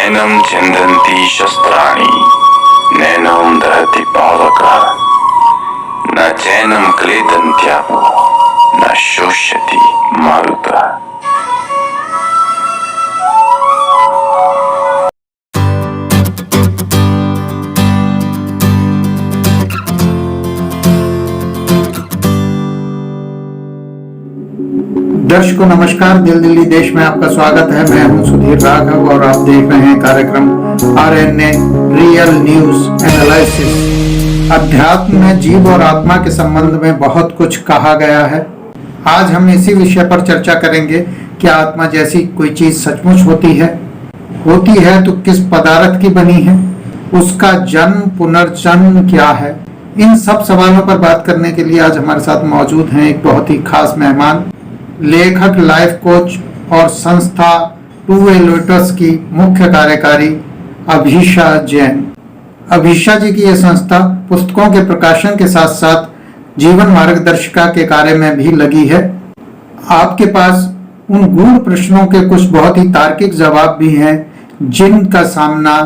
नैनं छिन्दन्ति शस्त्राणि नैनं दहति पावकः न चैनं क्लेदन्त्यापो न शोष्यति मारुतः। दर्शकों नमस्कार, दिल दिल्ली देश में आपका स्वागत है। मैं हूं सुधीर राघव और आप देख रहे हैं कार्यक्रम आरएनए रियल न्यूज एनालिसिस। अध्यात्म में जीव और आत्मा के संबंध में बहुत कुछ कहा गया है। आज हम इसी विषय पर चर्चा करेंगे। क्या आत्मा जैसी कोई चीज सचमुच होती है? होती है तो किस पदार्थ की बनी है? उसका जन्म पुनर्जन्म क्या है? इन सब सवालों पर बात करने के लिए आज हमारे साथ मौजूद हैं एक बहुत ही खास मेहमान, लेखक, लाइफ कोच और संस्था टू वे लोटस की मुख्य कार्यकारी अभिषा जैन। अभिषा जी की यह संस्था पुस्तकों के प्रकाशन के साथ साथ जीवन मार्गदर्शिका के कार्य में भी लगी है। आपके पास उन गूढ़ प्रश्नों के कुछ बहुत ही तार्किक जवाब भी हैं जिनका सामना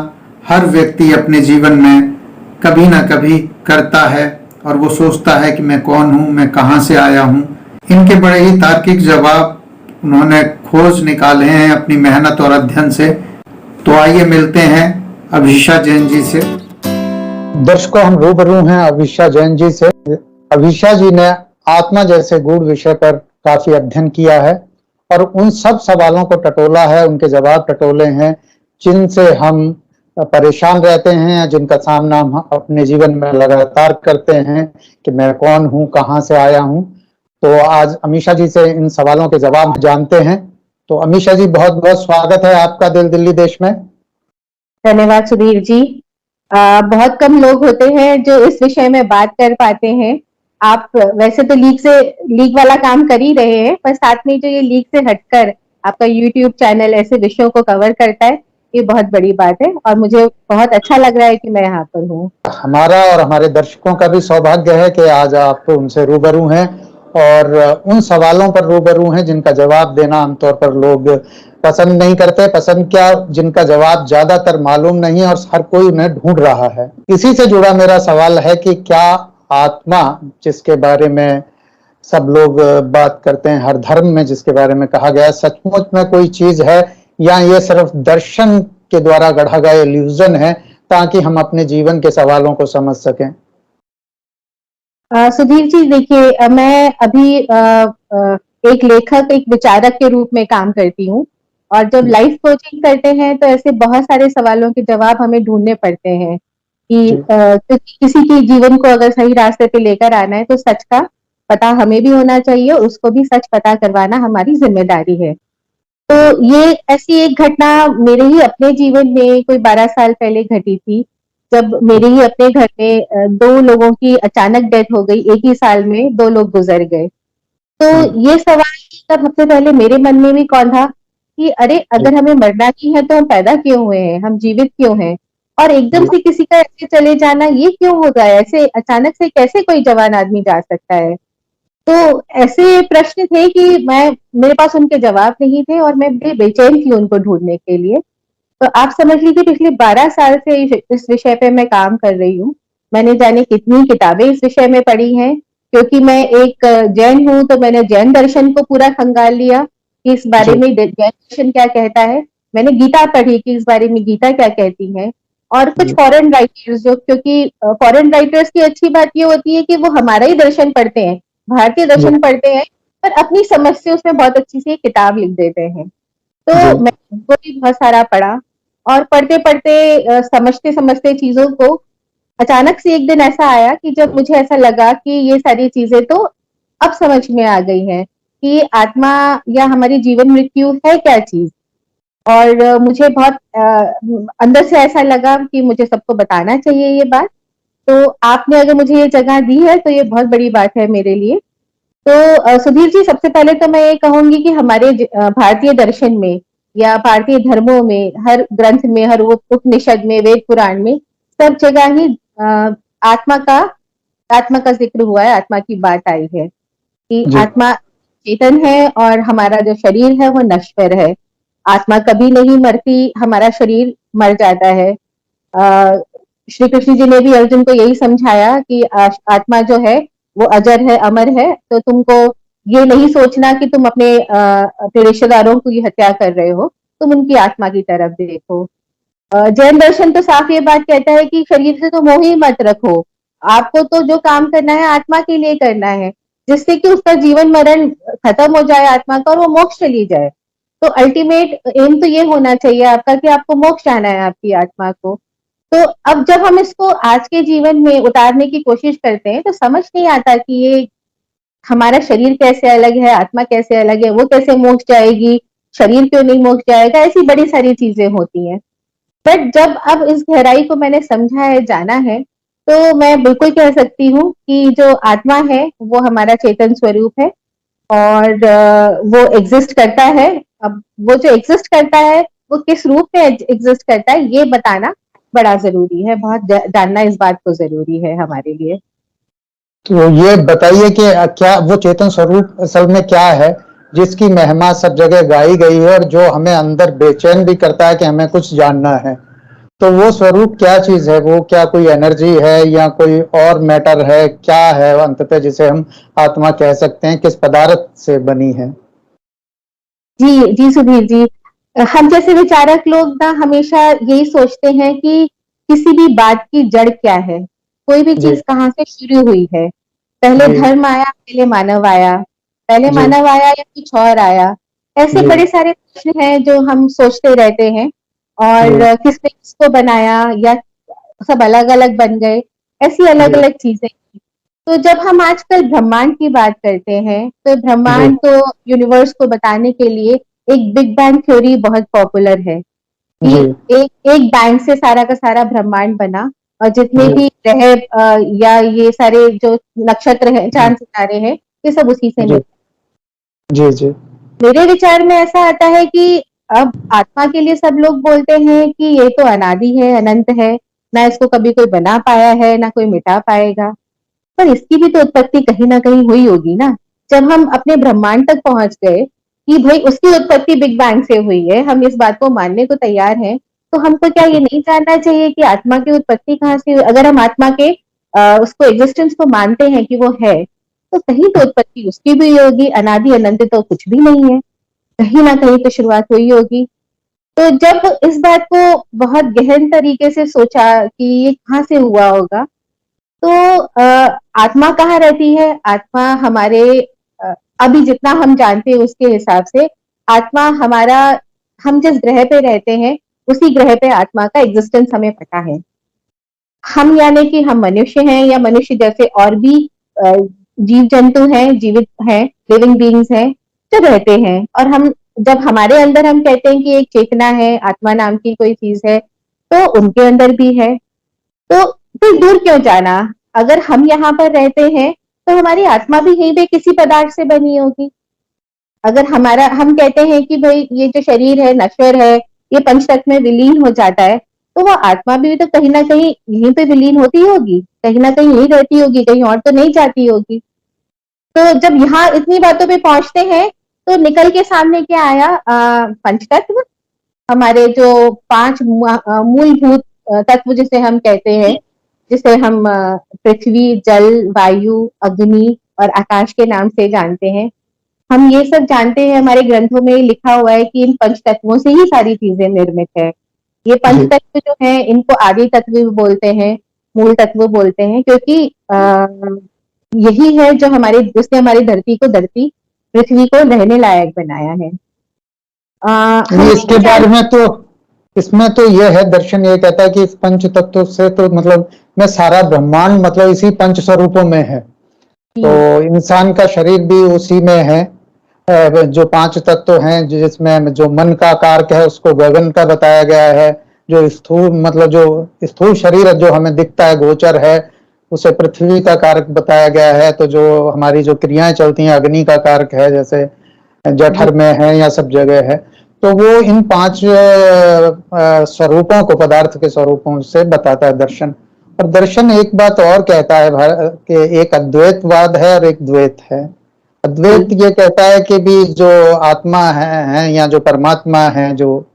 हर व्यक्ति अपने जीवन में कभी ना कभी करता है और वो सोचता है कि मैं कौन हूँ, मैं कहाँ से आया हूँ। इनके बड़े ही तार्किक जवाब उन्होंने खोज निकाले हैं अपनी मेहनत और अध्ययन से। तो आइए मिलते हैं अभिषा जैन जी से। दर्शकों, हम रूबरू हैं अभिषा जैन जी से। अभिषा जी ने आत्मा जैसे गूढ़ विषय पर काफी अध्ययन किया है और उन सब सवालों को टटोला है, उनके जवाब टटोले हैं जिनसे हम परेशान रहते हैं, जिनका सामना हम अपने जीवन में लगातार करते हैं कि मैं कौन हूँ, कहाँ से आया हूँ। तो आज अमीषा जी से इन सवालों के जवाब जानते हैं। तो अमीषा जी, बहुत बहुत स्वागत है आपका दिल दिल्ली देश में। धन्यवाद सुधीर जी। बहुत कम लोग होते हैं जो इस विषय में बात कर पाते हैं। आप वैसे तो लीग वाला काम कर ही रहे हैं, पर साथ में जो ये लीग से हटकर आपका यूट्यूब चैनल ऐसे विषयों को कवर करता है, ये बहुत बड़ी बात है और मुझे बहुत अच्छा लग रहा है कि मैं यहाँ पर हूँ। हमारा और हमारे दर्शकों का भी सौभाग्य है कि आज आप उनसे रूबरू हैं और उन सवालों पर रूबरू हैं जिनका जवाब देना आमतौर पर लोग पसंद नहीं करते। पसंद क्या, जिनका जवाब ज्यादातर मालूम नहीं है और हर कोई उन्हें ढूंढ रहा है। इसी से जुड़ा मेरा सवाल है कि क्या आत्मा, जिसके बारे में सब लोग बात करते हैं, हर धर्म में जिसके बारे में कहा गया है, सचमुच में कोई चीज है या ये सिर्फ दर्शन के द्वारा गढ़ा गया इल्यूजन है ताकि हम अपने जीवन के सवालों को समझ सकें? सुधीर जी, देखिए, मैं अभी एक लेखक, एक विचारक के रूप में काम करती हूँ और जब लाइफ कोचिंग करते हैं तो ऐसे बहुत सारे सवालों के जवाब हमें ढूंढने पड़ते हैं कि किसी के जीवन को अगर सही रास्ते पे लेकर आना है तो सच का पता हमें भी होना चाहिए, उसको भी सच पता करवाना हमारी जिम्मेदारी है। तो ये ऐसी एक घटना मेरे ही अपने जीवन में कोई 12 साल पहले घटी थी, जब मेरे ही अपने घर में 2 लोगों की अचानक डेथ हो गई। एक ही साल में 2 लोग गुजर गए। तो ये सवाल तब सबसे पहले मेरे मन में भी कौन था कि अरे, अगर हमें मरना ही है तो हम पैदा क्यों हुए हैं, हम जीवित क्यों हैं, और एकदम से किसी का ऐसे चले जाना ये क्यों हो गया, ऐसे अचानक से कैसे कोई जवान आदमी जा सकता है। तो ऐसे प्रश्न थे कि मेरे पास उनके जवाब नहीं थे और मैं बेचैन थी उनको ढूंढने के लिए। तो आप समझ लीजिए पिछले 12 साल से इस विषय पे मैं काम कर रही हूँ। मैंने जाने कितनी किताबें इस विषय में पढ़ी हैं, क्योंकि मैं एक जैन हूँ तो मैंने जैन दर्शन को पूरा खंगाल लिया कि इस बारे में जैन दर्शन क्या कहता है। मैंने गीता पढ़ी कि इस बारे में गीता क्या कहती है, और कुछ फॉरेन राइटर्स, जो क्योंकि फॉरेन राइटर्स की अच्छी बात ये होती है कि वो हमारा ही दर्शन पढ़ते हैं, भारतीय दर्शन पढ़ते हैं, पर अपनी समझ से उसमें बहुत अच्छी सी किताब लिख देते हैं। तो मैं उनको भी बहुत सारा पढ़ा और पढ़ते पढ़ते समझते समझते चीजों को अचानक से एक दिन ऐसा आया कि जब मुझे ऐसा लगा कि ये सारी चीजें तो अब समझ में आ गई हैं कि आत्मा या हमारी जीवन मृत्यु है क्या चीज। और मुझे बहुत अंदर से ऐसा लगा कि मुझे सबको बताना चाहिए ये बात। तो आपने अगर मुझे ये जगह दी है तो ये बहुत बड़ी बात है मेरे लिए। तो सुधीर जी, सबसे पहले तो मैं ये कहूंगी कि हमारे भारतीय दर्शन में या भारतीय धर्मों में, हर ग्रंथ में, हर उपनिषद में, वेद पुराण में, सब जगह ही आत्मा का जिक्र हुआ है, आत्मा की बात आई है कि आत्मा चेतन है और हमारा जो शरीर है वो नश्वर है। आत्मा कभी नहीं मरती, हमारा शरीर मर जाता है। श्री कृष्ण जी ने भी अर्जुन को यही समझाया कि आत्मा जो है वो अजर है, अमर है, तो तुमको ये नहीं सोचना कि तुम अपने रिश्तेदारों की हत्या कर रहे हो, तुम उनकी आत्मा की तरफ देखो। जैन दर्शन तो साफ ये बात कहता है कि शरीर से तो मोह ही मत रखो, आपको तो जो काम करना है आत्मा के लिए करना है, जिससे कि उसका जीवन मरण खत्म हो जाए आत्मा का और वो मोक्ष चली जाए। तो अल्टीमेट एम तो ये होना चाहिए आपका कि आपको मोक्ष जाना है आपकी आत्मा को। तो अब जब हम इसको आज के जीवन में उतारने की कोशिश करते हैं तो समझ नहीं आता कि ये हमारा शरीर कैसे अलग है, आत्मा कैसे अलग है, वो कैसे मोक्ष जाएगी, शरीर क्यों नहीं मोक्ष जाएगा, ऐसी बड़ी सारी चीजें होती हैं। बट जब अब इस गहराई को मैंने समझा है, जाना है, तो मैं बिल्कुल कह सकती हूँ कि जो आत्मा है वो हमारा चेतन स्वरूप है और वो एग्जिस्ट करता है। अब वो जो एग्जिस्ट करता है वो किस रूप में एग्जिस्ट करता है ये बताना बड़ा जरूरी है, बहुत जानना इस बात को जरूरी है हमारे लिए। तो ये बताइए कि क्या वो चेतन स्वरूप असल में क्या है जिसकी महिमा सब जगह गाई गई है और जो हमें अंदर बेचैन भी करता है कि हमें कुछ जानना है? तो वो स्वरूप क्या चीज है? वो क्या कोई एनर्जी है या कोई और मैटर है? क्या है अंततः जिसे हम आत्मा कह सकते हैं? किस पदार्थ से बनी है? जी जी सुधीर जी, हम जैसे विचारक लोग ना हमेशा यही सोचते हैं कि किसी भी बात की जड़ क्या है, कोई भी जी चीज कहाँ से शुरू हुई है, पहले जी धर्म आया, पहले मानव आया, पहले जी मानव आया या कुछ और आया। ऐसे जी बड़े सारे प्रश्न हैं जो हम सोचते रहते हैं। जी और किसने किसको बनाया या सब अलग अलग बन गए, ऐसी अलग जी अलग चीजें। तो जब हम आजकल ब्रह्मांड की बात करते हैं तो जी ब्रह्मांड तो यूनिवर्स को बताने के लिए एक बिग बैंग थ्योरी बहुत पॉपुलर है कि जी एक एक बैंग से सारा का सारा ब्रह्मांड बना और जितने जी भी ग्रह या ये सारे जो नक्षत्र हैं, चांद सितारे हैं, ये सब उसी से जी मिले। जी जी मेरे विचार में ऐसा आता है कि अब आत्मा के लिए सब लोग बोलते हैं कि ये तो अनादि है, अनंत है, ना इसको कभी कोई बना पाया है ना कोई मिटा पाएगा। पर इसकी भी तो उत्पत्ति कहीं ना कहीं हुई होगी ना। जब हम अपने ब्रह्मांड तक पहुंच गए कि भाई उसकी उत्पत्ति बिग बैंग से हुई है, हम इस बात को मानने को तैयार हैं, तो हमको क्या ये नहीं जानना चाहिए कि आत्मा की उत्पत्ति कहाँ से हुई? अगर हम आत्मा के उसको एग्जिस्टेंस को मानते हैं कि वो है, तो कहीं तो उत्पत्ति उसकी भी होगी, अनादि अनंत तो कुछ भी नहीं है, कहीं ना कहीं तो शुरुआत हुई होगी। तो जब इस बात को बहुत गहन तरीके से सोचा कि ये कहाँ से हुआ होगा, तो आत्मा कहाँ रहती है? आत्मा हमारे अ, अभी जितना हम जानते हैं उसके हिसाब से आत्मा हमारा, हम जिस ग्रह पे रहते हैं उसी ग्रह पे आत्मा का एग्जिस्टेंस हमें पता है। हम यानी कि हम मनुष्य हैं या मनुष्य जैसे और भी जीव जंतु हैं, जीवित हैं, लिविंग बीइंग्स हैं जो रहते हैं। और हम जब हमारे अंदर हम कहते हैं कि एक चेतना है, आत्मा नाम की कोई चीज है, तो उनके अंदर भी है। तो फिर दूर क्यों जाना? अगर हम यहाँ पर रहते हैं तो हमारी आत्मा भी यहीं पे किसी पदार्थ से बनी होगी। अगर हमारा, हम कहते हैं कि भाई ये जो शरीर है नश्वर है, ये पंचतत्व में विलीन हो जाता है, तो वो आत्मा भी तो कहीं ना कहीं यहीं पे विलीन होती होगी, कहीं ना कहीं यहीं रहती होगी, कहीं और तो नहीं जाती होगी। तो जब यहाँ इतनी बातों पे पहुंचते हैं तो निकल के सामने क्या आया? पंचतत्व, हमारे जो पांच मूलभूत तत्व जिसे हम कहते हैं, जिसे हम पृथ्वी, जल, वायु, अग्नि और आकाश के नाम से जानते हैं। हम ये सब जानते हैं, हमारे ग्रंथों में लिखा हुआ है कि इन पंच तत्वों से ही सारी चीजें निर्मित है। ये पंच जी तत्व जो है इनको आदि तत्व भी बोलते हैं, मूल तत्व बोलते हैं, क्योंकि यही है जो हमारे, जिसने हमारी धरती को, धरती पृथ्वी को रहने लायक बनाया है। हम नहीं, ये इसके भी बारे में जानते तो इसमें तो यह है, दर्शन ये कहता है कि इस पंच तत्व से तो मतलब में सारा ब्रह्मांड मतलब इसी पंच स्वरूपों में है। तो हैं इंसान का शरीर भी उसी में है। जो पांच तत्व हैं जिसमें जो मन का कारक है उसको गगन का बताया गया है। जो स्थूल मतलब जो स्थूल शरीर है जो हमें दिखता है, गोचर है, उसे पृथ्वी का कारक बताया गया है। तो जो हमारी जो क्रियाएं चलती हैं अग्नि का कारक है, जैसे जी जठर में है या सब जगह है। तो वो इन पांच स्वरूपों को, पदार्थ के स्वरूपों से बताता है दर्शन। और दर्शन एक बात और कहता है कि एक अद्वैतवाद है और एक द्वैत है। अद्वैत ये कहता है कि भी जो आत्मा है या जो परमात्मा है, जो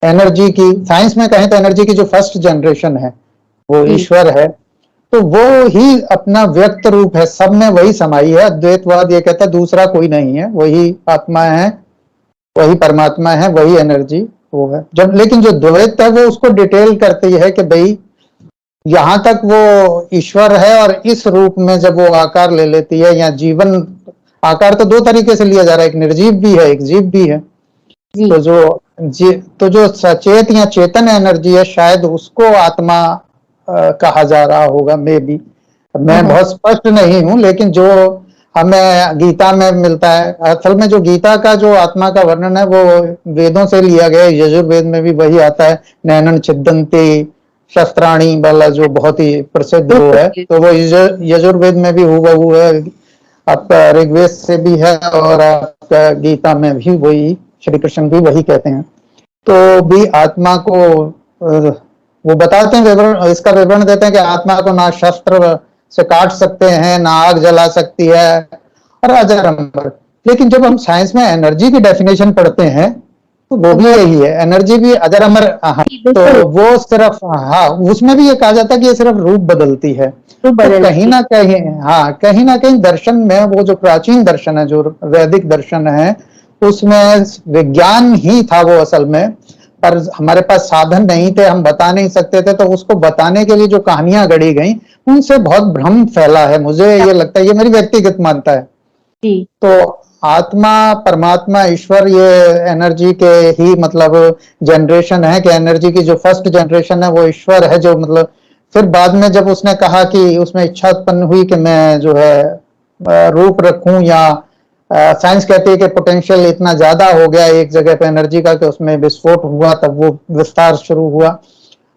एनर्जी की, साइंस में कहें तो एनर्जी की जो फर्स्ट जनरेशन है वो जी ईश्वर है, तो वो ही अपना व्यक्त रूप है, सब में वही समाई है। अद्वैतवाद ये कहता है दूसरा कोई नहीं है, वही आत्मा है, वही परमात्मा है, वही एनर्जी वो है। जब लेकिन जो द्वैत है वो उसको डिटेल करती है कि भाई यहां तक वो ईश्वर है और इस रूप में जब वो आकार ले लेती है, या जीवन आकार तो दो तरीके से लिया जा रहा है, एक निर्जीव भी है, एक जीव भी है। जी तो जो सचेत या चेतन एनर्जी है, शायद उसको आत्मा कहा जा रहा होगा, मे बी। मैं बहुत स्पष्ट नहीं हूं, लेकिन जो हमें गीता में मिलता है, असल में जो गीता का जो आत्मा का वर्णन है वो वेदों से लिया गया है। यजुर्वेद में भी वही आता है, नैनन छिदंती शस्त्राणी वाला जो बहुत ही प्रसिद्ध वो है, तो वो यजुर्वेद में भी हूबहू है, आपका ऋग्वेद से भी है, और आपका गीता में भी वही, श्री कृष्ण भी वही कहते हैं। तो भी आत्मा को वो बताते हैं, विवरण, इसका विवरण देते हैं कि आत्मा को ना शस्त्र से काट सकते हैं, ना आग जला सकती है, और अजर अमर। लेकिन जब हम साइंस में एनर्जी की डेफिनेशन पढ़ते हैं तो वो भी यही है, एनर्जी भी अजर अमर। हाँ, तो वो सिर्फ, हाँ, उसमें भी ये कहा जाता है कि ये सिर्फ रूप बदलती है। तो कहीं ना कहीं, हाँ, कहीं ना कहीं दर्शन में, वो जो प्राचीन दर्शन है, जो वैदिक दर्शन है, उसमें विज्ञान ही था वो असल में, पर हमारे पास साधन नहीं थे, हम बता नहीं सकते थे, तो उसको बताने के लिए जो कहानियां गढ़ी गई उनसे बहुत भ्रम फैला है, मुझे ये लगता है, ये मेरी व्यक्तिगत मानता है। तो आत्मा, परमात्मा, ईश्वर, ये एनर्जी के ही मतलब जनरेशन है, कि एनर्जी की जो फर्स्ट जनरेशन है वो ईश्वर है, जो मतलब फिर बाद में जब उसने कहा कि उसमें इच्छा उत्पन्न हुई कि मैं जो है रूप रखूं, या साइंस कहती है कि पोटेंशियल इतना ज्यादा हो गया एक जगह पे एनर्जी का कि उसमें विस्फोट हुआ, तब वो विस्तार शुरू हुआ।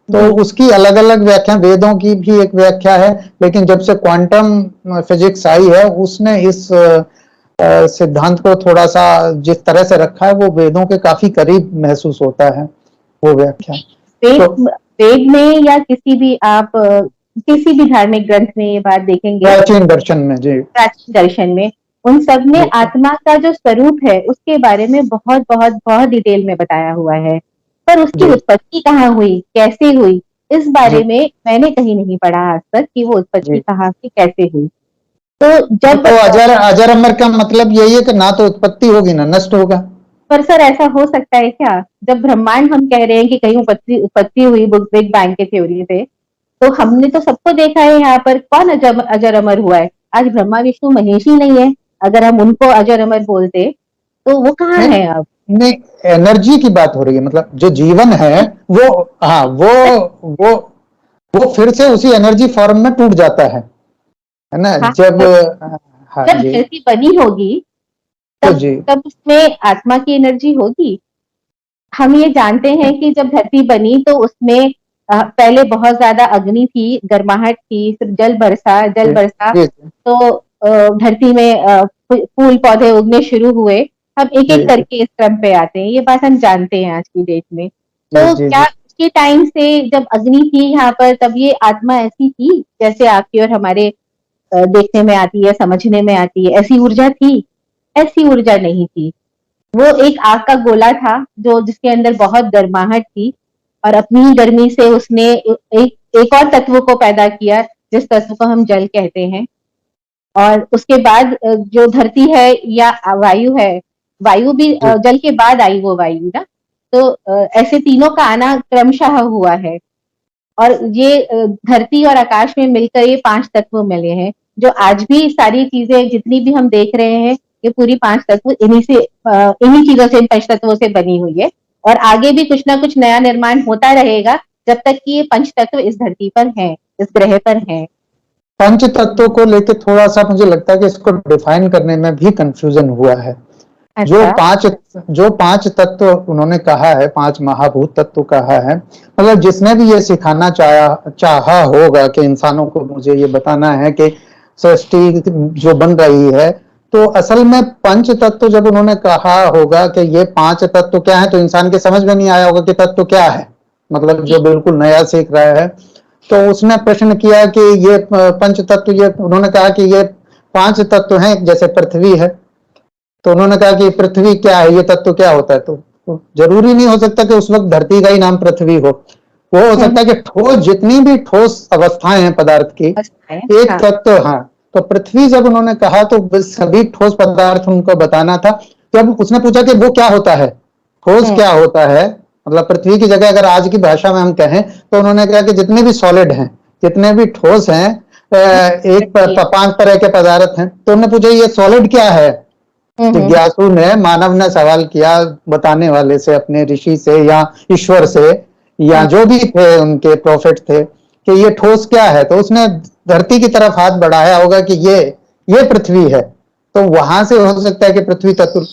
तो उसकी अलग अलग व्याख्या, वेदों की भी एक व्याख्या है, लेकिन जब से क्वांटम फिजिक्स आई है उसने इस सिद्धांत को थोड़ा सा जिस तरह से रखा है वो वेदों के काफी करीब महसूस होता है वो व्याख्या। वेद में या किसी भी आप किसी भी धार्मिक ग्रंथ में ये बात देखेंगे, प्राचीन दर्शन में, जी, प्राचीन दर्शन में, उन सब में आत्मा का जो स्वरूप है उसके बारे में बहुत बहुत बहुत डिटेल में बताया हुआ है, पर उसकी उत्पत्ति कहाँ हुई, कैसे हुई, इस बारे में मैंने कहीं नहीं पढ़ा आज तक कि वो उत्पत्ति कहाँ से कैसे हुई। तो जब तो अजर अमर का मतलब यही है कि ना तो उत्पत्ति होगी ना नष्ट होगा। पर सर ऐसा हो सकता है क्या? जब ब्रह्मांड हम कह रहे हैं कि कहीं उत्पत्ति हुई बिग बैंग के थ्योरी से, तो हमने तो सबको देखा है यहाँ पर, कौन अजर अमर हुआ है? आज ब्रह्मा विष्णु महेश ही नहीं है, अगर हम उनको अजर अमर बोलते तो वो कहाँ है अब? नहीं, एनर्जी की बात हो रही है, मतलब जो जीवन है वो, हाँ, वो फिर से उसी एनर्जी फॉर्म में टूट जाता है ना। हाँ, जब धरती बनी होगी तब उसमें आत्मा की एनर्जी होगी। हम ये जानते हैं कि जब धरती बनी तो उसमें पहले बहुत ज्यादा अग्नि थी, गर्माहट थी, फिर जल बरसा तो धरती में फूल पौधे उगने शुरू हुए। हम एक एक करके इस क्रम पे आते हैं, ये बात हम जानते हैं आज की डेट में। तो क्या उसके टाइम से जब अग्नि थी यहाँ पर, तब ये आत्मा ऐसी थी जैसे आपकी और हमारे देखने में आती है, समझने में आती है, ऐसी ऊर्जा थी? ऐसी ऊर्जा नहीं थी। वो एक आग का गोला था जो जिसके अंदर बहुत गर्माहट थी, और अपनी ही गर्मी से उसने एक और तत्व को पैदा किया जिस तत्व को हम जल कहते हैं। और उसके बाद जो धरती है या वायु है, वायु भी जल के बाद आई वो वायु ना, तो ऐसे तीनों का आना क्रमशः हुआ है। और ये धरती और आकाश में मिलकर ये 5 तत्व मिले हैं, जो आज भी सारी चीजें जितनी भी हम देख रहे हैं, ये पूरी 5 तत्व इन्हीं चीजों से, 5 तत्वों से बनी हुई है। और आगे भी कुछ ना कुछ नया निर्माण होता रहेगा जब तक कि ये 5 तत्व इस धरती पर हैं, इस ग्रह पर हैं। पंच तत्वों को लेकर थोड़ा सा मुझे लगता है कि इसको डिफाइन करने में भी कंफ्यूजन हुआ है। अच्छा? जो पांच तत्व उन्होंने कहा है, 5 महाभूत तत्व कहा है, मतलब जिसने भी ये सिखाना चाहा होगा कि इंसानों को मुझे ये बताना है कि सृष्टि जो बन रही है, तो असल में पंच तत्व जब उन्होंने कहा होगा कि ये 5 तत्व क्या है, तो इंसान के समझ में नहीं आया होगा कि तत्व क्या है, मतलब जो बिल्कुल नया सीख रहा है। तो उसने प्रश्न किया कि ये पंच तत्व, ये उन्होंने कहा कि ये 5 तत्व हैं, जैसे पृथ्वी है, तो उन्होंने कहा कि पृथ्वी क्या है, ये तत्व क्या होता है। तो जरूरी नहीं हो सकता कि उस वक्त धरती का ही नाम पृथ्वी हो, वो हो सकता है कि ठोस, जितनी भी ठोस अवस्थाएं हैं पदार्थ की, एक हाँ। तत्व, हाँ, तो पृथ्वी जब उन्होंने कहा तो सभी ठोस पदार्थ उनको बताना था। जब उसने पूछा कि वो क्या होता है, ठोस क्या होता है, मतलब पृथ्वी की जगह अगर आज की भाषा में हम कहें तो उन्होंने कहा कि जितने भी सॉलिड हैं, जितने भी ठोस हैं, एक 5 तरह के पदार्थ हैं। तो उन्होंने पूछा ये सॉलिड क्या है। जिज्ञासु ने, मानव ने सवाल किया बताने वाले से, अपने ऋषि से या ईश्वर से या जो भी थे उनके प्रोफेट थे, कि ये ठोस क्या है। तो उसने धरती की तरफ हाथ बढ़ाया होगा कि ये पृथ्वी है। तो वहां से हो सकता है कि पृथ्वी तत्व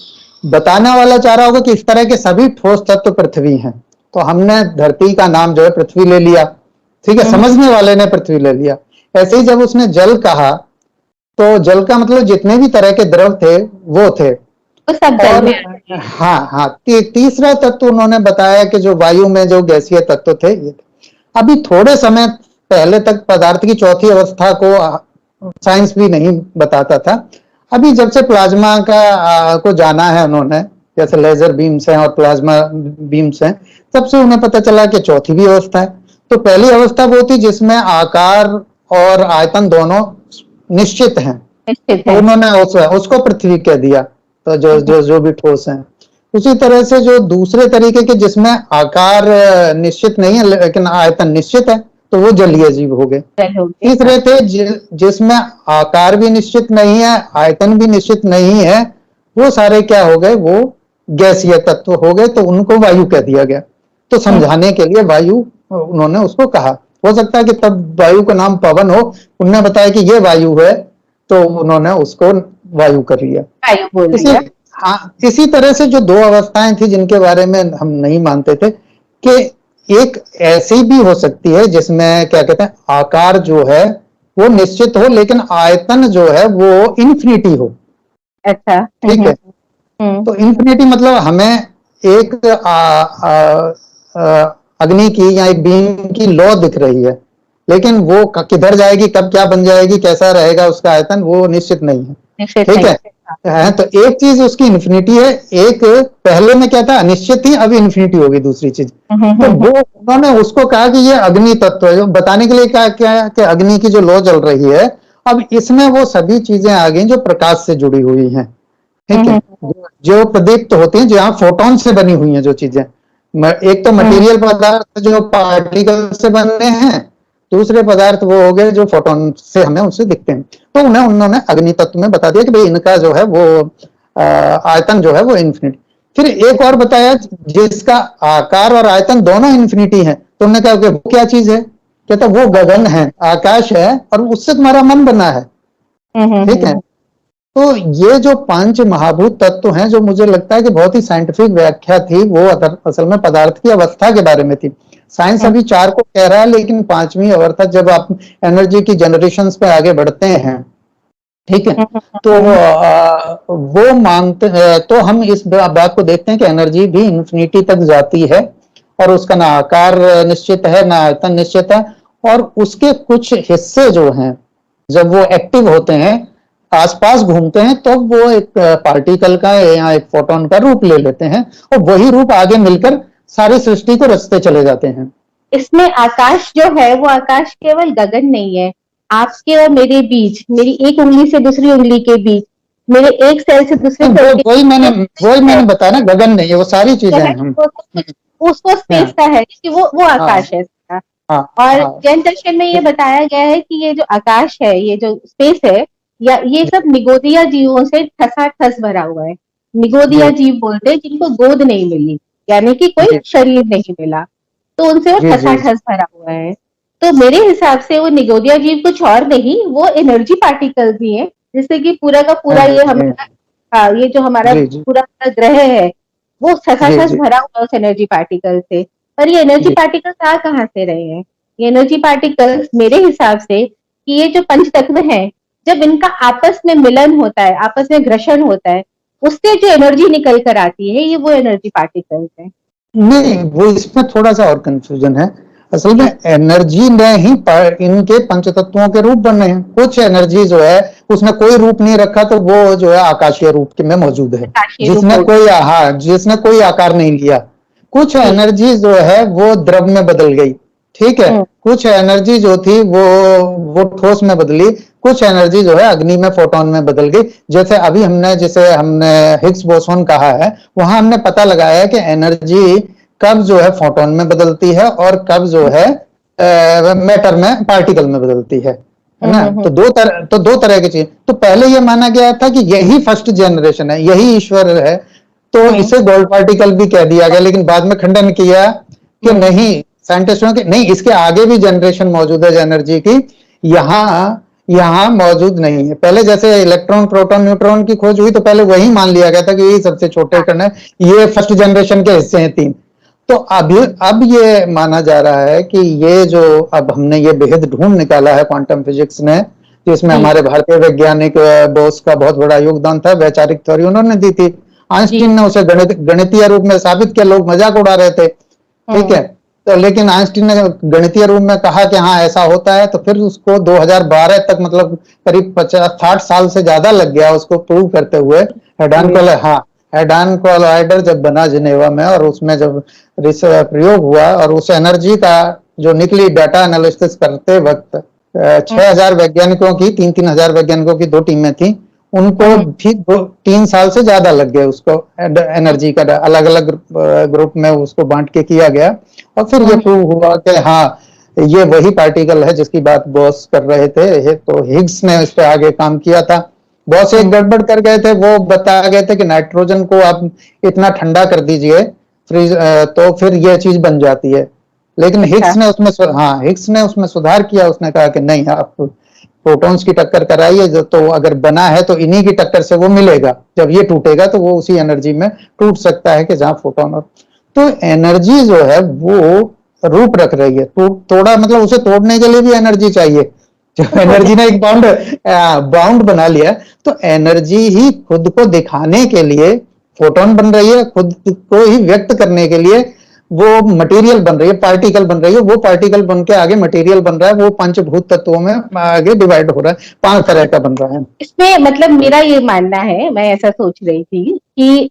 बताने वाला चाह रहा होगा कि इस तरह के सभी ठोस तत्व पृथ्वी हैं। तो हमने धरती का नाम जो है पृथ्वी ले लिया, ठीक है, समझने वाले ने पृथ्वी ले लिया। ऐसे ही जब उसने जल कहा तो जल का मतलब जितने भी तरह के द्रव थे वो थे। तो सब जल और में आते हैं। हाँ, तीसरा तत्व उन्होंने बताया कि जो वायु में जो गैसीय तत्व थे ये थे। अभी थोड़े समय पहले तक पदार्थ की चौथी अवस्था को साइंस भी नहीं बताता था। अभी जब से प्लाज्मा को जाना है उन्होंने, जैसे लेजर बीम्स हैं और प्लाज्मा बीम्स हैं, तब से उन्हें पता चला कि चौथी भी अवस्था है। तो पहली अवस्था वो थी जिसमें आकार और आयतन दोनों निश्चित हैं, निश्चित तो है। उन्होंने उसको पृथ्वी कह दिया। तो जो भी ठोस हैं, उसी तरह से जो दूसरे तरीके के जिसमें आकार निश्चित नहीं है लेकिन आयतन निश्चित है, तो वो जलीय जीव हो गए। जल हो गए। तीसरे थे जिसमें आकार भी निश्चित नहीं है, आयतन भी निश्चित नहीं है, वो सारे क्या हो गए, वो गैसीय तत्व हो गए। तो उनको वायु कह दिया गया। तो समझाने के लिए वायु उन्होंने उसको कहा। हो सकता है कि तब वायु का नाम पवन हो, उन्होंने बताया कि ये वायु है, तो उन्होंने उसको वायु कर लिया। वायु बोल इसी दिया। हाँ, इसी तरह से जो 2 अवस्थाएं थी जिनके बारे में हम नहीं मानते थे, कि एक ऐसी भी हो सकती है जिसमें क्या कहते हैं, आकार जो है वो निश्चित हो लेकिन आयतन जो है वो इन्फिनिटी हो। अच्छा। ठीक है, तो इन्फिनिटी मतलब हमें एक अग्नि की या एक बीम की लौ दिख रही है, लेकिन वो किधर जाएगी, कब क्या बन जाएगी, कैसा रहेगा उसका आयतन, वो निश्चित नहीं है। निश्चित ठीक नहीं। है, तो एक चीज उसकी इन्फिनिटी है, एक पहले में क्या था, अनिश्चित थी, अब इन्फिनिटी होगी दूसरी चीज। तो वो उन्होंने उसको कहा कि ये अग्नि तत्व है, जो बताने के लिए कहा क्या है कि अग्नि की जो लौ चल रही है, अब इसमें वो सभी चीजें आ गई जो प्रकाश से जुड़ी हुई हैं। ठीक है, जो प्रदीप्त होती हैं, जहां फोटोन से बनी हुई हैं जो चीजें। एक तो मटेरियल पदार्थ जो पार्टिकल से बने हैं, दूसरे पदार्थ वो हो गए जो फोटोन से हमें उनसे दिखते हैं। तो उन्होंने अग्नि तत्व में बता दिया कि भाई इनका जो है वो आयतन जो है वो इन्फिनिटी। फिर एक और बताया जिसका आकार और आयतन दोनों इन्फिनिटी है। तो उन्होंने कहा कि वो क्या चीज है, कहता वो गगन है, आकाश है, और उससे तुम्हारा मन बना है। ठीक है, तो ये जो 5 महाभूत तत्व हैं, जो मुझे लगता है कि बहुत ही साइंटिफिक व्याख्या थी, वो असल में पदार्थ की अवस्था के बारे में थी। साइंस अभी 4 को कह रहा है, लेकिन 5वीं अवस्था जब आप एनर्जी की जनरेशंस पे आगे बढ़ते हैं, ठीक है, तो वो मांगते हैं, तो हम इस बात को देखते हैं कि एनर्जी भी इन्फिनिटी तक जाती है, और उसका ना आकार निश्चित है ना आयतन निश्चित है, और उसके कुछ हिस्से जो हैं जब वो एक्टिव होते हैं, आसपास घूमते हैं, तो वो एक पार्टिकल का या एक फोटोन का रूप ले लेते हैं, और वही रूप आगे मिलकर सारी सृष्टि को रचते चले जाते हैं। इसमें आकाश जो है वो आकाश केवल गगन नहीं है, आपके और मेरे बीच, मेरी एक उंगली से दूसरी उंगली के बीच, मेरे एक सेल से दूसरे सेल के वही मैंने बताया ना, गगन नहीं है, वो सारी चीजें हैं हम। उसको स्पेस का है कि वो आकाश है इसका। और जैन दर्शन में ये बताया गया है कि ये जो आकाश है, ये जो स्पेस है, या ये सब निगोदिया जीवों से ठसाठस भरा हुआ है। निगोदिया जीव बोलते हैं जिनको गोद नहीं मिली, यानी कि कोई शरीर नहीं मिला, तो उनसे वो ठसाठस भरा हुआ है। तो मेरे हिसाब से वो निगोदिया जीव कुछ और नहीं, वो एनर्जी पार्टिकल्स ही है, जिससे कि पूरा का पूरा ये हमारा, ये जो हमारा पूरा ग्रह है वो ठसाठस भरा हुआ उस एनर्जी पार्टिकल से। पर ये एनर्जी पार्टिकल्स आ कहाँ से रहे हैं? ये एनर्जी पार्टिकल्स मेरे हिसाब से कि ये जो पंच तत्व हैं, जब इनका आपस में मिलन होता है, आपस में घर्षण होता है, उससे जो एनर्जी निकल कर आती है, ये वो एनर्जी पार्टिकल्स है। नहीं, वो इसमें थोड़ा सा और कंफ्यूजन है। असल में एनर्जी ने ही इनके पंच तत्वों के रूप बने हैं। कुछ एनर्जी जो है उसने कोई रूप नहीं रखा, तो वो जो है आकाशीय रूप में मौजूद है, जिसने कोई आकार नहीं लिया। कुछ एनर्जी जो है वो द्रव में बदल गई, ठीक है। कुछ एनर्जी जो थी वो ठोस में बदली, कुछ एनर्जी जो है अग्नि में, फोटोन में बदल गई। जैसे अभी जिसे हमने हिग्स बोसोन कहा है, वहां हमने पता लगाया है कि एनर्जी कब जो है फोटोन में बदलती है और कब जो है मैटर में, पार्टिकल में बदलती है ना। तो दो तरह की चीज। तो पहले ये माना गया था कि यही फर्स्ट जनरेशन है, यही ईश्वर है, तो इसे गोल्ड पार्टिकल भी कह दिया गया। लेकिन बाद में खंडन किया कि नहीं, साइंटिस्टों के नहीं, इसके आगे भी जनरेशन मौजूद है एनर्जी की, यहाँ मौजूद नहीं है। पहले जैसे इलेक्ट्रॉन, प्रोटॉन, न्यूट्रॉन की खोज हुई तो पहले वही मान लिया गया था कि ये सबसे छोटे कण है, ये फर्स्ट जनरेशन के हिस्से हैं 3। तो अब ये माना जा रहा है कि ये जो अब हमने ये भेद ढूंढ निकाला है क्वांटम फिजिक्स ने, जिसमें हमारे भारतीय वैज्ञानिक बोस का बहुत बड़ा योगदान था, वैचारिक थ्योरी उन्होंने दी थी। आइंस्टीन ने उसे गणितीय रूप में साबित किया, लोग मजाक उड़ा रहे थे, ठीक है। तो लेकिन आइंस्टीन ने गणितीय रूप में कहा कि हाँ ऐसा होता है, तो फिर उसको 2012 तक, मतलब करीब 50-60 साल से ज्यादा लग गया उसको प्रूव करते हुए। हेडान कोलाइडर जब बना जिनेवा में, और उसमें जब प्रयोग हुआ और उस एनर्जी का जो निकली डाटा एनालिसिस करते वक्त 6000 वैज्ञानिकों की, 3-3000 वैज्ञानिकों की 2 टीमें थी, उनको भी 3 साल से ज्यादा लग गया उसको एनर्जी का अलग अलग ग्रुप में उसको बांट के किया गया। और फिर ये प्रूव हुआ कि हाँ ये वही पार्टिकल है जिसकी बात बॉस कर रहे थे। तो हिग्स ने इस पे आगे काम किया था। बॉस एक गड़बड़ कर गए थे, वो बता गए थे कि नाइट्रोजन को आप इतना ठंडा कर दीजिए फ्रीज, तो फिर ये चीज बन जाती है। लेकिन हिग्स ने उसमें सुधार किया। उसने कहा कि नहीं, आप प्रोटॉन्स की टक्कर कराइए, तो अगर बना है तो इन्हीं की टक्कर से वो मिलेगा, जब ये टूटेगा तो वो उसी एनर्जी में टूट सकता है कि जहां फोटोन और। तो एनर्जी जो है वो रूप रख रही है, तोड़ा मतलब उसे तोड़ने के लिए भी एनर्जी चाहिए। जब एनर्जी ने एक बाउंड बना लिया, तो एनर्जी ही खुद को दिखाने के लिए फोटोन बन रही है, खुद को ही व्यक्त करने के लिए वो मटेरियल बन रही है, पार्टिकल बन रही है। वो पार्टिकल बन के आगे मटेरियल बन रहा है, वो पंचभूत तत्वों में आगे डिवाइड हो रहा है, 5 तरह का बन रहा है। इसमें मतलब मेरा ये मानना है, मैं ऐसा सोच रही थी कि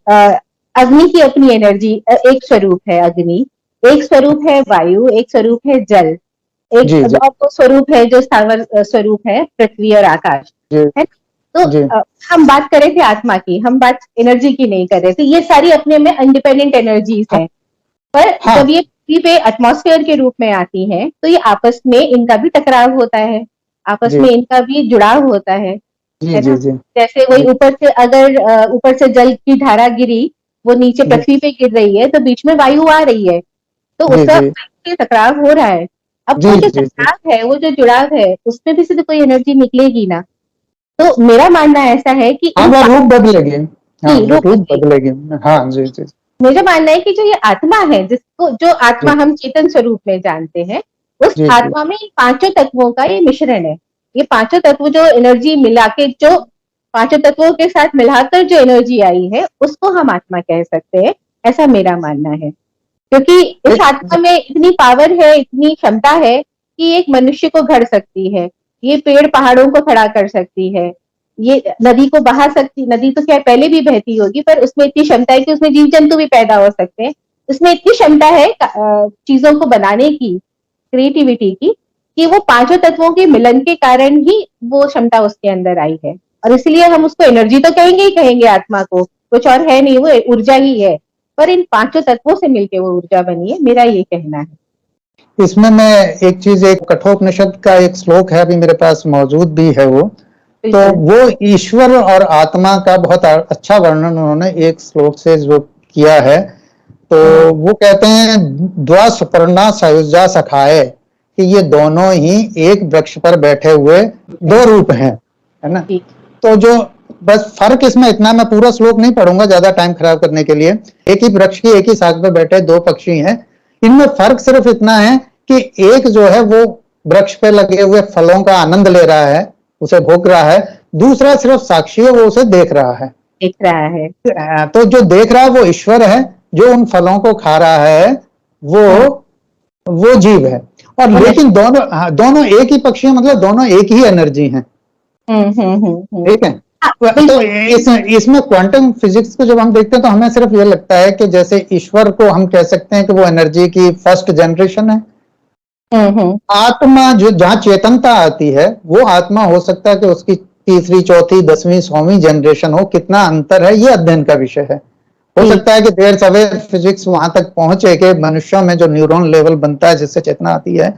अग्नि की अपनी एनर्जी, एक स्वरूप है अग्नि, एक स्वरूप है वायु, एक स्वरूप है जल, एक और तो स्वरूप है जो स्थावर स्वरूप है पृथ्वी और आकाश है। तो हम बात कर रहे थे आत्मा की, हम बात एनर्जी की नहीं कर रहे थे। ये सारी अपने में इंडिपेंडेंट एनर्जीज हैं, पर जब ये पृथ्वी पे एटमॉस्फेयर के रूप में आती हैं, तो ये आपस में इनका भी टकराव होता है, आपस में इनका भी जुड़ाव होता है ना। जैसे वही ऊपर से, अगर ऊपर से जल की धारा गिरी, वो नीचे पृथ्वी पे गिर रही है, तो बीच में वायु आ रही है, तो उसका टकराव हो रहा है। अब वो जो टकराव है, वो जो जुड़ाव है, उसमें भी से तो कोई एनर्जी निकलेगी ना। तो मेरा मानना ऐसा है कि रूप बदलेगी, रूप बदलेगी। हाँ जी जी। मुझे मानना है कि जो ये आत्मा है, जिसको जो आत्मा हम चेतन स्वरूप में जानते हैं, उस आत्मा में इन 5 तत्वों का ये मिश्रण है। ये 5 तत्व जो एनर्जी मिला के, जो 5 तत्वों के साथ मिलाकर जो एनर्जी आई है, उसको हम आत्मा कह सकते हैं, ऐसा मेरा मानना है। क्योंकि इस आत्मा में इतनी पावर है, इतनी क्षमता है कि एक मनुष्य को घड़ सकती है, ये पेड़ पहाड़ों को खड़ा कर सकती है, ये नदी को बहा सकती। नदी तो क्या पहले भी बहती होगी, पर उसमें इतनी क्षमता है कि उसमें जीव जंतु भी पैदा हो सकते हैं। उसमें इतनी क्षमता है चीजों को बनाने की, क्रिएटिविटी की, कि वो 5 तत्वों के मिलन के कारण ही वो क्षमता उसके अंदर आई है। और इसलिए हम उसको एनर्जी तो कहेंगे ही कहेंगे, आत्मा को कुछ और है नहीं, वो ऊर्जा ही है, पर इन 5 तत्वों से मिलकर वो ऊर्जा बनी है, मेरा ये कहना है। इसमें मैं एक चीज, एक कठोपनिषद का एक श्लोक है, अभी मेरे पास मौजूद भी है वो, तो वो ईश्वर और आत्मा का बहुत अच्छा वर्णन उन्होंने एक श्लोक से जो किया है। तो वो कहते हैं द्वा सुपर्णा सायुजा सखाए, कि ये दोनों ही एक वृक्ष पर बैठे हुए 2 रूप हैं, है ना। तो जो बस फर्क इसमें इतना, मैं पूरा श्लोक नहीं पढ़ूंगा ज्यादा टाइम खराब करने के लिए। एक ही वृक्ष की एक ही शाख पे बैठे 2 पक्षी हैं, इनमें फर्क सिर्फ इतना है कि एक जो है वो वृक्ष पे लगे हुए फलों का आनंद ले रहा है, उसे भोग रहा है, दूसरा सिर्फ साक्षी है, वो उसे देख रहा है। तो जो देख रहा है वो ईश्वर है, जो उन फलों को खा रहा है वो वो जीव है। और लेकिन दोनों, हाँ, दोनों एक ही पक्षी है, मतलब दोनों एक ही एनर्जी है। ठीक है। तो इसमें क्वांटम फिजिक्स को जब हम देखते हैं तो हमें सिर्फ ये लगता है कि जैसे ईश्वर को हम कह सकते हैं कि वो एनर्जी की फर्स्ट जनरेशन है। आत्मा जो जहां चेतनता आती है, वो आत्मा हो सकता है कि उसकी तीसरी, चौथी, 10वीं, 100वीं जनरेशन हो। कितना अंतर है ये अध्ययन का विषय है। हो सकता है कि देर सवेर फिजिक्स वहां तक पहुंचे कि मनुष्यों में जो न्यूरॉन लेवल बनता है जिससे चेतना आती है,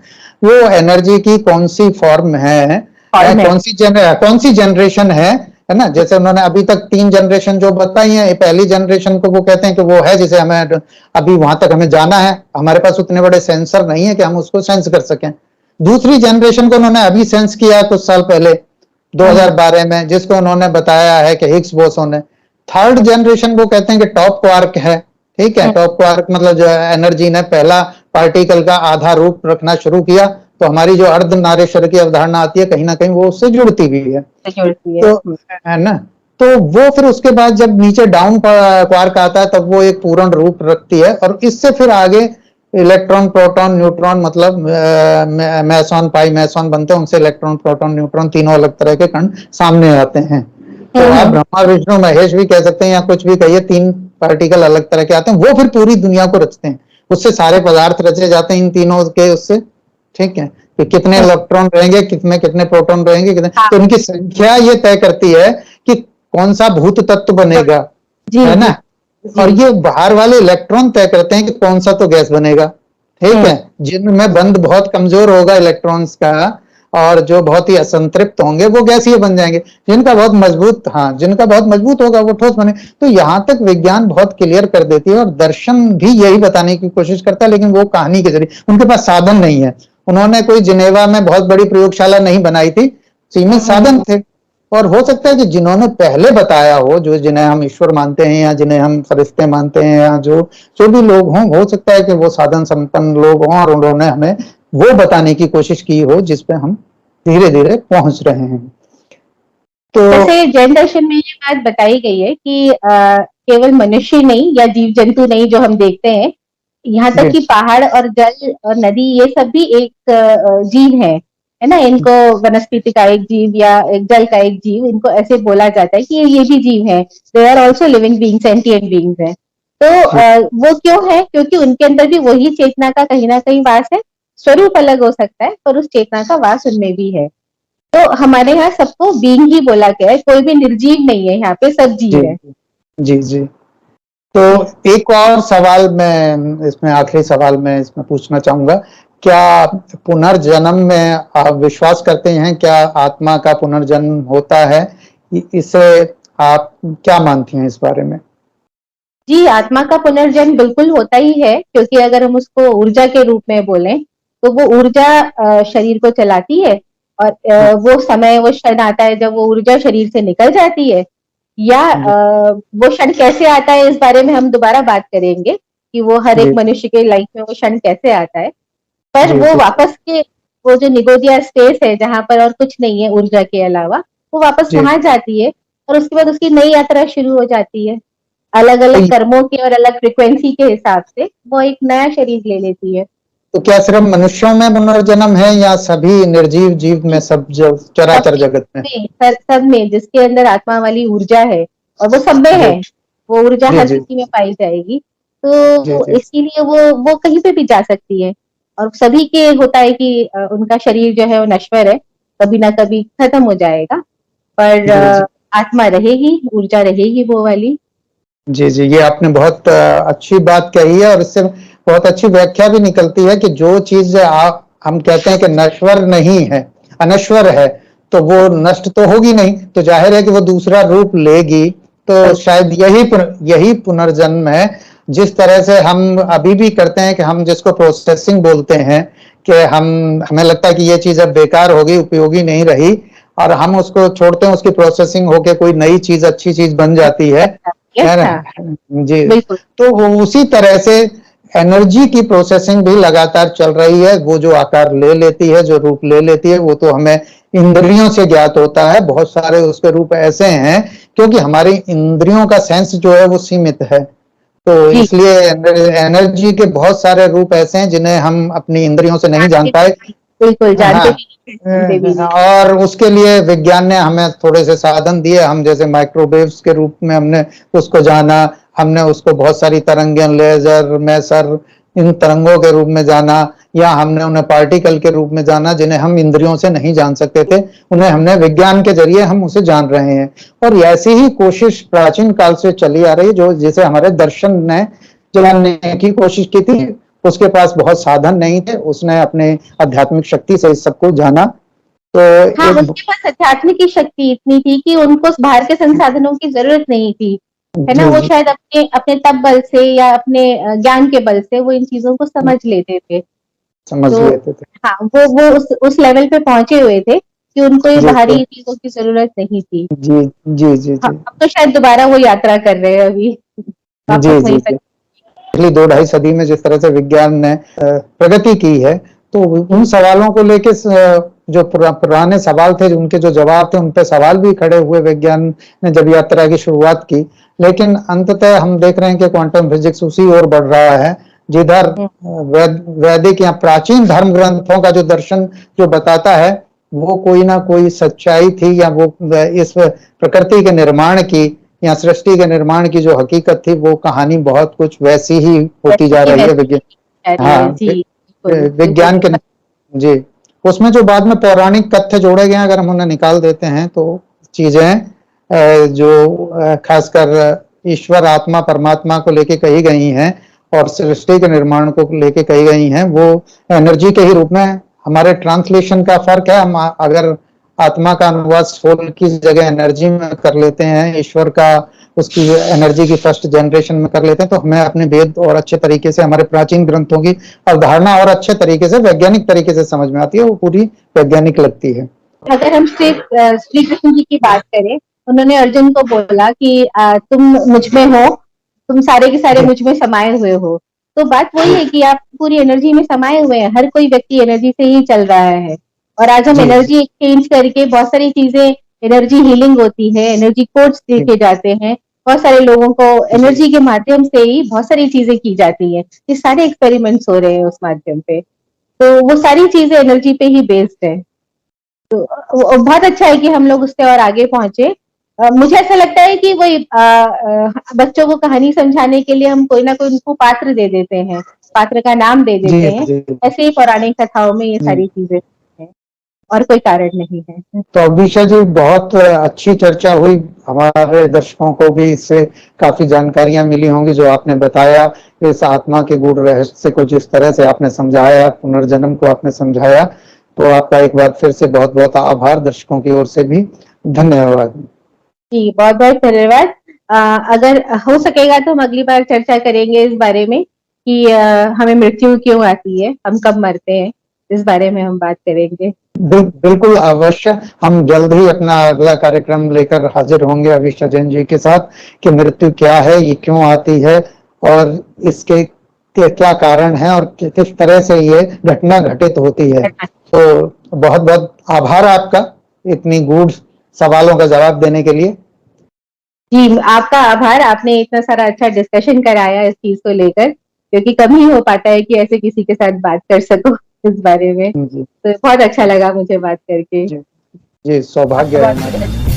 वो एनर्जी की कौन सी फॉर्म है, कौन सी जनरेशन है ना। जैसे उन्होंने अभी तक 3 जनरेशन जो बताई है, पहली जनरेशन को वो कहते हैं कि वो है जिसे हमें अभी वहां तक हमें जाना है, हमारे पास उतने बड़े सेंसर नहीं है कि हम उसको सेंस कर सकें। दूसरी जनरेशन को उन्होंने अभी सेंस किया कुछ साल पहले 2012 में, जिसको उन्होंने बताया है कि हिग्स बोसोन है। थर्ड जनरेशन वो कहते हैं कि टॉप क्वार्क है। ठीक है, टॉप क्वार्क मतलब जो एनर्जी ने पहला पार्टिकल का आधा रूप रखना शुरू किया, तो हमारी जो अर्ध नारेश्वर की अवधारणा आती है कहीं ना कहीं वो उससे जुड़ती भी है। तो है ना, तो वो फिर उसके बाद जब नीचे डाउन क्वार्क आता है तब वो एक पूर्ण रूप रखती है, और इससे फिर आगे इलेक्ट्रॉन, प्रोटॉन, न्यूट्रॉन, मतलब मैसॉन, पाई मैसॉन बनते हैं, उनसे इलेक्ट्रॉन, प्रोटॉन, न्यूट्रॉन तीनों अलग तरह के कण सामने आते हैं। तो आप ब्रह्मा, विष्णु, महेश भी कह सकते हैं या कुछ भी कहिए, 3 पार्टिकल अलग तरह के आते हैं, वो फिर पूरी दुनिया को रचते हैं। उससे सारे पदार्थ रचे जाते हैं इन तीनों के उससे। ठीक है, कि कितने इलेक्ट्रॉन रहेंगे, कितने प्रोटॉन रहेंगे, कितने, तो उनकी संख्या ये तय करती है कि कौन सा भूत तत्व बनेगा, है ना। और ये बाहर वाले इलेक्ट्रॉन तय करते हैं कि कौन सा तो गैस बनेगा। ठीक है, जिनमें बंध बहुत कमजोर होगा इलेक्ट्रॉन्स का और जो बहुत ही असंतृप्त होंगे वो गैसीय बन जाएंगे, जिनका बहुत मजबूत, हाँ, जिनका बहुत मजबूत होगा वो ठोस बने। तो यहां तक विज्ञान बहुत क्लियर कर देती है, और दर्शन भी यही बताने की कोशिश करता है, लेकिन वो कहानी के जरिए, उनके पास साधन नहीं है। उन्होंने कोई जिनेवा में बहुत बड़ी प्रयोगशाला नहीं बनाई थी, सीमित साधन थे। और हो सकता है कि जिन्होंने पहले बताया हो, जो जिन्हें हम ईश्वर मानते हैं या जिन्हें हम फरिश्ते मानते हैं या जो भी लोग हों, हो सकता है कि वो साधन संपन्न लोग हों और उन्होंने हमें वो बताने की कोशिश की हो जिस पे हम धीरे धीरे पहुंच रहे हैं। तो जैसे जैन दर्शन में ये बात बताई गई है कि केवल मनुष्य नहीं या जीव जंतु नहीं जो हम देखते हैं, यहाँ तक कि पहाड़ और जल और नदी, ये सब भी एक जीव है ना। इनको वनस्पति का एक जीव या एक जल का एक जीव, इनको ऐसे बोला जाता है कि ये भी जीव है। They are also living beings, sentient beings है। तो वो क्यों है? क्योंकि उनके अंदर भी वही चेतना का कहीं ना कहीं वास है। स्वरूप अलग हो सकता है पर उस चेतना का वास उनमें भी है। तो हमारे यहाँ सबको बीइंग ही बोला गया है, कोई भी निर्जीव नहीं है, यहाँ पे सब जीव है। जी जी। तो एक और सवाल मैं इसमें, आखिरी सवाल मैं इसमें पूछना चाहूंगा, क्या पुनर्जन्म में आप विश्वास करते हैं? क्या आत्मा का पुनर्जन्म होता है? इसे आप क्या मानती हैं इस बारे में? जी, आत्मा का पुनर्जन्म बिल्कुल होता ही है, क्योंकि अगर हम उसको ऊर्जा के रूप में बोलें तो वो ऊर्जा शरीर को चलाती है, और वो समय, वो क्षण आता है जब वो ऊर्जा शरीर से निकल जाती है। या वो क्षण कैसे आता है इस बारे में हम दोबारा बात करेंगे कि वो हर एक मनुष्य के लाइफ में वो क्षण कैसे आता है। पर वो वापस के, वो जो निगोदिया स्पेस है जहां पर और कुछ नहीं है ऊर्जा के अलावा, वो वापस वहां जाती है, और उसके बाद उसकी नई यात्रा शुरू हो जाती है। अलग अलग कर्मों की और अलग फ्रिक्वेंसी के हिसाब से वो एक नया शरीर ले लेती है। तो क्या सिर्फ मनुष्यों में पुनर्जन्म है या सभी निर्जीव जीव में, सब चराचर जगत में? सब में, जिसके अंदर आत्मा वाली ऊर्जा है, और वो सब में है, वो ऊर्जा हर किसी में पाई जाएगी। तो इसके लिए वो कहीं पे भी जा सकती है। और सभी के होता है कि उनका शरीर जो है वो नश्वर है, कभी ना कभी खत्म हो जाएगा, पर आत्मा रहेगी, ऊर्जा रहेगी वो वाली। जी जी, ये आपने बहुत अच्छी बात कही है, और इससे बहुत अच्छी व्याख्या भी निकलती है कि जो चीज हम कहते हैं कि नश्वर नहीं है, अनश्वर है, तो वो नष्ट तो होगी नहीं, तो जाहिर है कि वो दूसरा रूप लेगी। तो शायद यही पुनर्जन्म है, जिस तरह से हम अभी भी करते हैं कि हम जिसको प्रोसेसिंग बोलते हैं, कि हमें लगता है कि ये चीज अब बेकार हो गई, उपयोगी नहीं रही, और हम उसको छोड़ते हैं, उसकी प्रोसेसिंग होके कोई नई चीज, अच्छी चीज बन जाती है ना। जी, तो उसी तरह से एनर्जी की प्रोसेसिंग भी लगातार चल रही है। वो जो आकार ले लेती है, जो रूप ले लेती है, वो तो हमें इंद्रियों से ज्ञात होता है। बहुत सारे उसके रूप ऐसे हैं, क्योंकि हमारी इंद्रियों का सेंस जो है वो सीमित है। तो जी इसलिए एनर्जी के बहुत सारे रूप ऐसे हैं जिन्हें हम अपनी इंद्रियों से नहीं जान पाए। बिल्कुल जानते हाँ, भी नहीं, पहचानते भी नहीं। और उसके लिए विज्ञान ने हमें थोड़े से साधन दिए। हम जैसे माइक्रोवेव्स के रूप में हमने उसको जाना, हमने उसको बहुत सारी तरंगें, लेजर, मेसर, इन तरंगों के रूप में जाना, या हमने उन्हें पार्टिकल के रूप में जाना जिन्हें हम इंद्रियों से नहीं जान सकते थे, उन्हें हमने विज्ञान के जरिए हम उसे जान रहे हैं। और ऐसी ही कोशिश प्राचीन काल से चली आ रही, जो जिसे हमारे दर्शन ने जानने की कोशिश की थी। उसके पास बहुत साधन नहीं थे, उसने अपने आध्यात्मिक शक्ति से इस सबको जाना। तो हाँ, एक उसके पास अध्यात्म की शक्ति इतनी थी कि उनको बाहर के संसाधनों की जरूरत नहीं थी, है ना। जी वो जी शायद अपने अपने तप बल से या अपने ज्ञान के बल से वो इन चीजों को समझ लेते थे। समझ तो लेते थे। हाँ, वो उस लेवल पे पहुंचे हुए थे कि उनको ये जी बाहरी चीजों की जरूरत नहीं थी। जी जी जी हाँ, जी अब तो शायद दोबारा वो यात्रा कर रहे हैं अभी, वापस जी वहीं जी पर। जी पिछली 2-2.5 सदी में जिस तरह से विज्ञान ने प्रगति की है, तो उन सवालों को लेके जो पुराने सवाल थे, उनके जो जवाब थे, उन पे सवाल भी खड़े हुए विज्ञान ने जब यात्रा की शुरुआत की। लेकिन अंततः हम देख रहे हैं कि क्वांटम फिजिक्स उसी ओर बढ़ रहा है, जिधर वैदिक या प्राचीन धर्म ग्रंथों का जो दर्शन जो बताता है, वो कोई ना कोई सच्चाई थी, या वो इस प्रकृति के निर्माण की या सृष्टि के निर्माण की जो हकीकत थी, वो कहानी बहुत कुछ वैसी ही होती वैसे जा की रही है। वैसे विज्ञान, जा रही है। हाँ, जी बिल्कुल बिल्कुल। विज्ञान के, जी, उसमें जो बाद में पौराणिक तथ्य जोड़े गए हैं, अगर हम उन्हें निकाल देते हैं तो चीजें जो खासकर ईश्वर, आत्मा, परमात्मा को लेके कही गई हैं और सृष्टि के निर्माण को लेके कही गई हैं, वो एनर्जी के ही रूप में। हमारे ट्रांसलेशन का फर्क है। हम अगर आत्मा का अनुवाद सोल की जगह एनर्जी में कर लेते हैं, ईश्वर का उसकी एनर्जी की फर्स्ट जनरेशन में कर लेते हैं, तो हमें अपने वेद और अच्छे तरीके से, हमारे प्राचीन ग्रंथों की अवधारणा और अच्छे तरीके से, वैज्ञानिक तरीके से समझ में आती है। वो पूरी वैज्ञानिक लगती है। अगर हम सिर्फ श्री कृष्ण जी की बात करें, उन्होंने अर्जुन को बोला कि तुम मुझ में हो, तुम सारे के सारे जी मुझ में समाये हुए हो। तो बात वही जी है कि आप पूरी एनर्जी में समाये हुए हैं, हर कोई व्यक्ति एनर्जी से ही चल रहा है। और आज हम जी एनर्जी एक्सचेंज करके बहुत सारी चीजें, एनर्जी हीलिंग होती है, एनर्जी कोड्स जी देखे जाते हैं, बहुत सारे लोगों को जी एनर्जी के माध्यम से ही बहुत सारी चीजें की जाती है। ये सारे एक्सपेरिमेंट्स हो रहे हैं उस माध्यम पे, तो वो सारी चीजें एनर्जी पे ही बेस्ड है। बहुत अच्छा है कि हम लोग उससे और आगे पहुंचे। मुझे ऐसा लगता है कि वही बच्चों को कहानी समझाने के लिए हम कोई ना कोई उनको पात्र दे देते हैं, पात्र का नाम दे जी देते हैं। जी ऐसे ही पौराणिक कथाओं में ये जी। सारी चीजें हैं, और कोई कारण नहीं है। तो अभिषा जी, बहुत अच्छी चर्चा हुई। हमारे दर्शकों को भी इससे काफी जानकारियां मिली होंगी, जो आपने बताया, इस आत्मा के गूढ़ रहस्य को जिस तरह से आपने समझाया, पुनर्जन्म को आपने समझाया। तो आपका एक बार फिर से बहुत बहुत आभार, दर्शकों की ओर से भी धन्यवाद। जी बहुत बहुत धन्यवाद। अगर हो सकेगा तो हम अगली बार चर्चा करेंगे इस बारे में कि हमें मृत्यु क्यों आती है, हम कब मरते हैं, इस बारे में हम बात करेंगे। बिल्कुल अवश्य। हम जल्द ही अपना अगला कार्यक्रम लेकर हाजिर होंगे अभिषा जैन जी के साथ, कि मृत्यु क्या है, ये क्यों आती है, और इसके क्या कारण है, और किस तरह से ये घटना घटित होती है। तो बहुत बहुत आभार आपका, इतनी गूढ़ सवालों का जवाब देने के लिए। जी आपका आभार, आपने इतना सारा अच्छा डिस्कशन कराया इस चीज को लेकर, क्योंकि कम ही हो पाता है कि ऐसे किसी के साथ बात कर सको इस बारे में। जी तो बहुत अच्छा लगा मुझे बात करके। जी जी, सौभाग्य है हमारा।